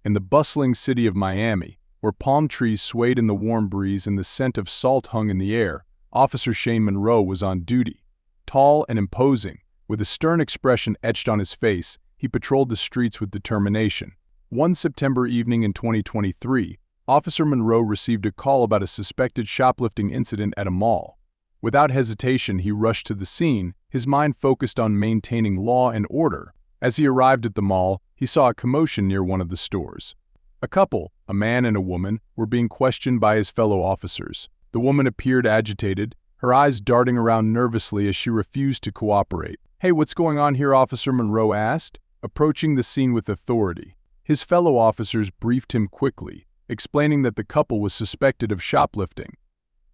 In the bustling city of Miami, where palm trees swayed in the warm breeze and the scent of salt hung in the air, Officer Shane Monroe was on duty. Tall and imposing, with a stern expression etched on his face, he patrolled the streets with determination. One September evening in 2023, Officer Monroe received a call about a suspected shoplifting incident at a mall. Without hesitation, he rushed to the scene, his mind focused on maintaining law and order. As he arrived at the mall, he saw a commotion near one of the stores. A couple, a man and a woman, were being questioned by his fellow officers. The woman appeared agitated, her eyes darting around nervously as she refused to cooperate. "Hey, what's going on here?" Officer Monroe asked, approaching the scene with authority. His fellow officers briefed him quickly, explaining that the couple was suspected of shoplifting.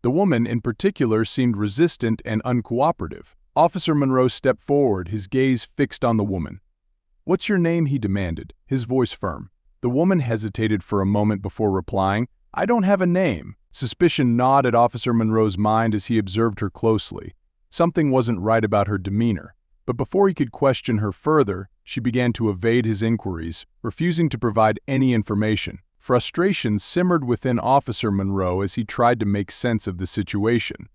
The woman, in particular, seemed resistant and uncooperative. Officer Monroe stepped forward, his gaze fixed on the woman. "What's your name?" he demanded, his voice firm. The woman hesitated for a moment before replying, "I don't have a name." Suspicion gnawed at Officer Monroe's mind as he observed her closely. Something wasn't right about her demeanor. But before he could question her further, she began to evade his inquiries, refusing to provide any information. Frustration simmered within Officer Monroe as he tried to make sense of the situation.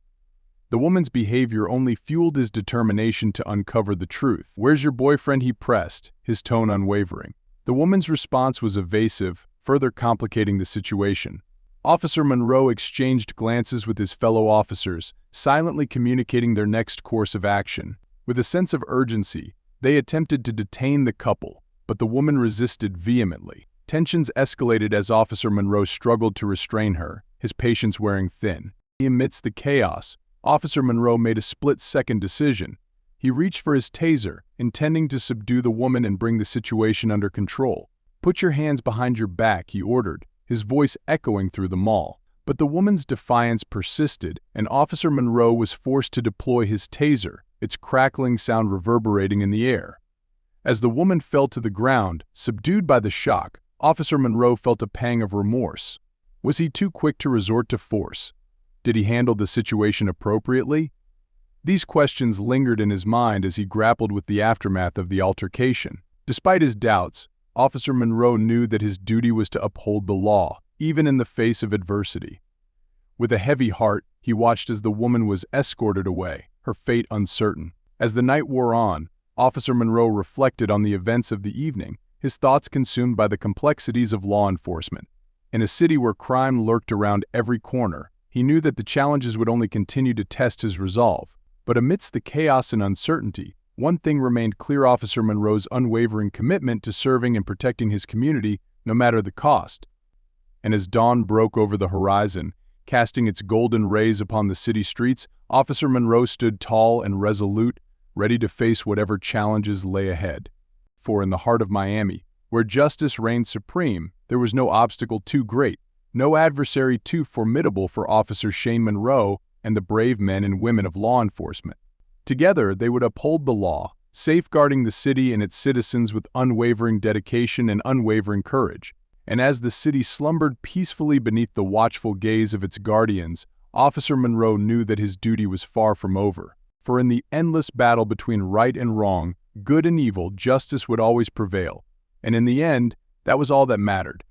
The woman's behavior only fueled his determination to uncover the truth. "Where's your boyfriend?" he pressed, his tone unwavering. The woman's response was evasive, further complicating the situation. Officer Monroe exchanged glances with his fellow officers, silently communicating their next course of action. With a sense of urgency, they attempted to detain the couple, but the woman resisted vehemently. Tensions escalated as Officer Monroe struggled to restrain her, his patience wearing thin. Amidst the chaos, Officer Monroe made a split-second decision. He reached for his taser, intending to subdue the woman and bring the situation under control. "Put your hands behind your back," he ordered, his voice echoing through the mall. But the woman's defiance persisted, and Officer Monroe was forced to deploy his taser, its crackling sound reverberating in the air. As the woman fell to the ground, subdued by the shock, Officer Monroe felt a pang of remorse. Was he too quick to resort to force? Did he handle the situation appropriately? These questions lingered in his mind as he grappled with the aftermath of the altercation. Despite his doubts, Officer Monroe knew that his duty was to uphold the law, even in the face of adversity. With a heavy heart, he watched as the woman was escorted away, her fate uncertain. As the night wore on, Officer Monroe reflected on the events of the evening, his thoughts consumed by the complexities of law enforcement. In a city where crime lurked around every corner, he knew that the challenges would only continue to test his resolve. But amidst the chaos and uncertainty, one thing remained clear: Officer Monroe's unwavering commitment to serving and protecting his community, no matter the cost. And as dawn broke over the horizon, casting its golden rays upon the city streets, Officer Monroe stood tall and resolute, ready to face whatever challenges lay ahead. For in the heart of Miami, where justice reigned supreme, there was no obstacle too great, no adversary too formidable for Officer Shane Monroe and the brave men and women of law enforcement. Together, they would uphold the law, safeguarding the city and its citizens with unwavering dedication and unwavering courage. And as the city slumbered peacefully beneath the watchful gaze of its guardians, Officer Monroe knew that his duty was far from over. For in the endless battle between right and wrong, good and evil, justice would always prevail. And in the end, that was all that mattered.